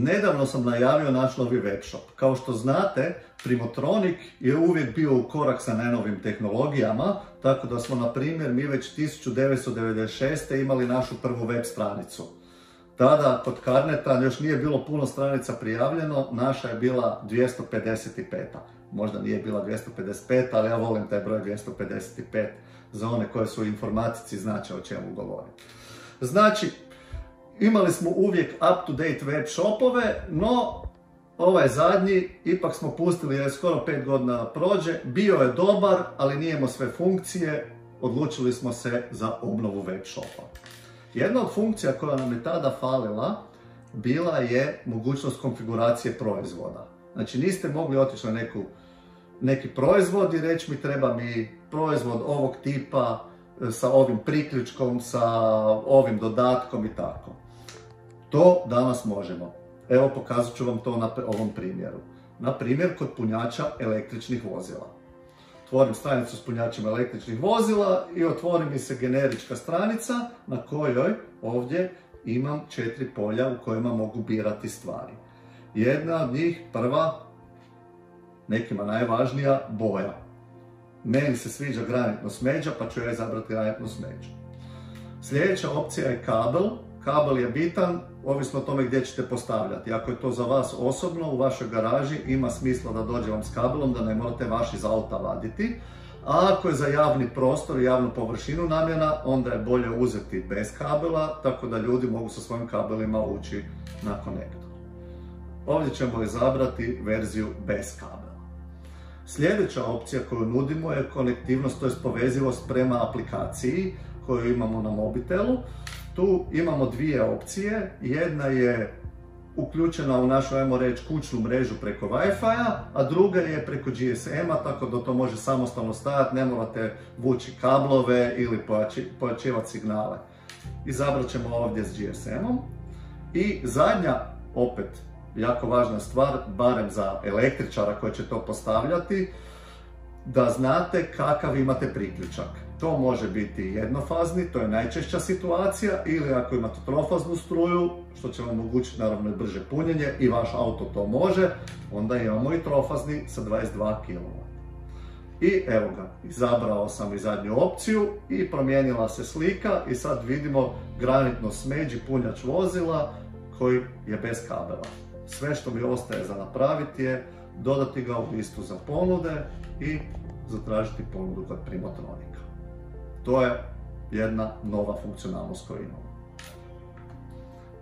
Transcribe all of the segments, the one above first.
Nedavno sam najavio naš novi webshop. Kao što znate, Primotronic je uvijek bio u korak sa najnovim tehnologijama, tako da smo, na primjer, mi već 1996. imali našu prvu web stranicu. Tada kod Carneta još nije bilo puno stranica prijavljeno, naša je bila 255. Možda nije bila 255, ali ja volim taj broj 255 za one koje su u informatici, znače o čemu govorim. Znači, imali smo uvijek up-to-date web shopove, no ovaj zadnji ipak smo pustili jer je skoro 5 godina prođe, bio je dobar, ali nije imao sve funkcije, odlučili smo se za obnovu web shopa. Jedna od funkcija koja nam je tada falila bila je mogućnost konfiguracije proizvoda. Znači, niste mogli otići na neki proizvod i reći mi treba mi proizvod ovog tipa sa ovim priključkom, sa ovim dodatkom i tako. To danas možemo. Evo, pokazat ću vam to na ovom primjeru. Na primjer, kod punjača električnih vozila. Otvorim stranicu s punjačima električnih vozila i otvori mi se generička stranica na kojoj ovdje imam 4 polja u kojima mogu birati stvari. Jedna od njih, prva, nekima najvažnija, boja. Meni se sviđa granitno smeđa, pa ću ja izabrati granitnu smeđu. Sljedeća opcija je kabel. Kabel je bitan, ovisno o tome gdje ćete postavljati. Ako je to za vas osobno, u vašoj garaži, ima smisla da dođe vam s kabelom, da ne morate vaš iz auta vaditi. A ako je za javni prostor i javnu površinu namjena, onda je bolje uzeti bez kabela, tako da ljudi mogu sa svojim kabelima ući na konektor. Ovdje ćemo izabrati verziju bez kabela. Sljedeća opcija koju nudimo je konektivnost, to je povezivost prema aplikaciji koju imamo na mobitelu. Tu imamo dvije opcije. Jedna je uključena u našu, ajmo reći, kućnu mrežu preko Wi-Fi-a, a druga je preko GSM-a, tako da to može samostalno stajati, ne morate vući kablove ili pojačivati signale. Izabrat ćemo ovdje s GSM-om. I zadnja, opet, jako važna stvar, barem za električara koji će to postavljati, da znate kakav imate priključak. To može biti jednofazni, to je najčešća situacija, ili ako imate trofaznu struju, što će vam omogućiti naravno i brže punjenje i vaš auto to može, onda imamo i trofazni sa 22 kW. I evo ga, izabrao sam i zadnju opciju i promijenila se slika i sad vidimo granitno smeđi punjač vozila koji je bez kabela. Sve što mi ostaje za napraviti je dodati ga u listu za ponude i zatražiti ponudu kod Primotronica. To je jedna nova funkcionalnost koju imamo.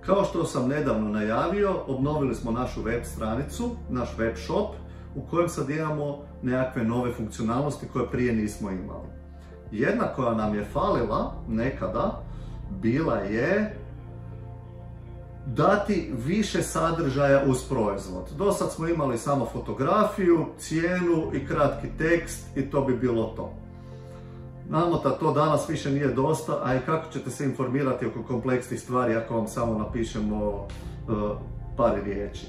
Kao što sam nedavno najavio, obnovili smo našu web stranicu, naš web shop, u kojem sad imamo nekakve nove funkcionalnosti koje prije nismo imali. Jedna koja nam je falila nekada bila je dati više sadržaja uz proizvod. Do sad smo imali samo fotografiju, cijenu i kratki tekst i to bi bilo to. Znamo da to danas više nije dosta, a i kako ćete se informirati oko kompleksnih stvari ako vam samo napišemo par riječi.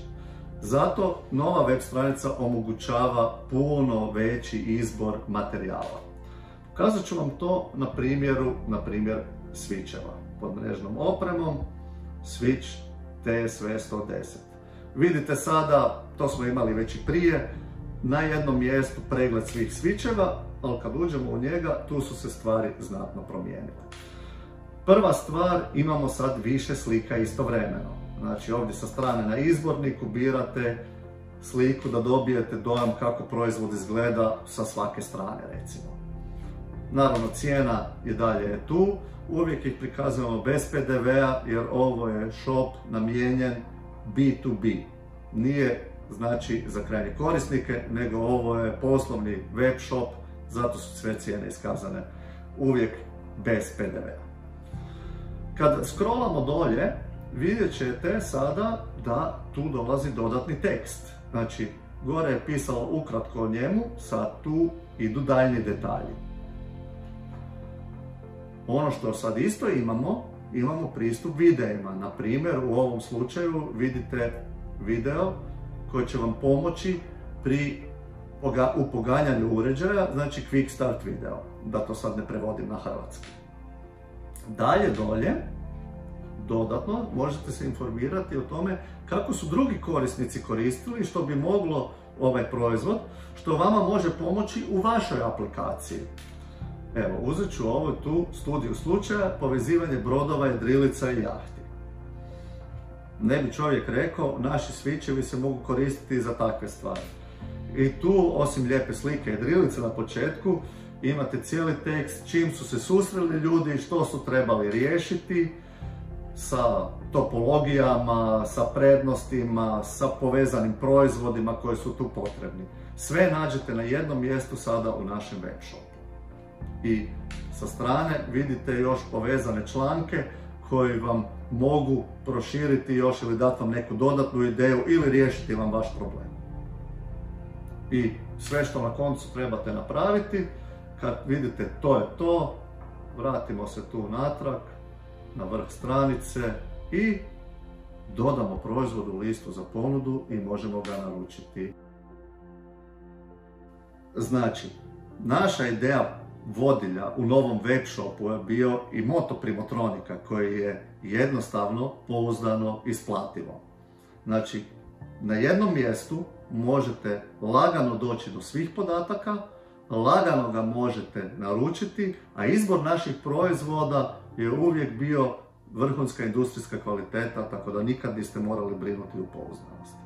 Zato nova web stranica omogućava puno veći izbor materijala. Pokazat ću vam to na primjeru, switcheva. Pod mrežnom opremom, switch TSV 110. Vidite sada, to smo imali već i prije, na jednom mjestu pregled svih switcheva, ali kad uđemo u njega, tu su se stvari znatno promijenile. Prva stvar, imamo sad više slika istovremeno. Znači, ovdje sa strane na izborniku birate sliku da dobijete dojam kako proizvod izgleda sa svake strane, recimo. Naravno, cijena je dalje tu. Uvijek ih prikazujemo bez PDV-a jer ovo je shop namijenjen B2B. Nije znači za krajnje korisnike, nego ovo je poslovni web shop, zato su sve cijene iskazane uvijek bez PDV-a. Kad scrollamo dolje, vidjet ćete sada da tu dolazi dodatni tekst. Znači, gore je pisalo ukratko o njemu, sad tu idu daljnji detalji. Ono što sad isto imamo pristup videima. Na primjer, u ovom slučaju vidite video koji će vam pomoći u poganjanju uređaja, znači Quick Start video, da to sad ne prevodim na hrvatski. Dalje dolje Dodatno, možete se informirati o tome kako su drugi korisnici koristili što bi moglo ovaj proizvod, što vama može pomoći u vašoj aplikaciji. Evo, uzet ću ovu tu studiju slučaja, povezivanje brodova, jedrilica i jahti. Ne bi čovjek rekao, naši switchevi se mogu koristiti za takve stvari. I tu, osim lijepe slike jedrilice na početku, imate cijeli tekst čim su se susreli ljudi, što su trebali riješiti, sa topologijama, sa prednostima, sa povezanim proizvodima koji su tu potrebni. Sve nađete na jednom mjestu sada u našem web shopu. I sa strane vidite još povezane članke koji vam mogu proširiti još ili dati vam neku dodatnu ideju ili riješiti vam vaš problem. I sve što na koncu trebate napraviti, kad vidite to je to, vratimo se tu natrag, na vrh stranice i dodamo proizvod u listu za ponudu i možemo ga naručiti. Znači, naša ideja vodilja u novom web shopu je bio i moto Primotronika koji je jednostavno, pouzdano, isplativo. Znači, na jednom mjestu možete lagano doći do svih podataka, lagano ga možete naručiti, a izbor naših proizvoda je uvijek bio vrhunska industrijska kvaliteta, tako da nikad niste morali brinuti o pouzdanosti.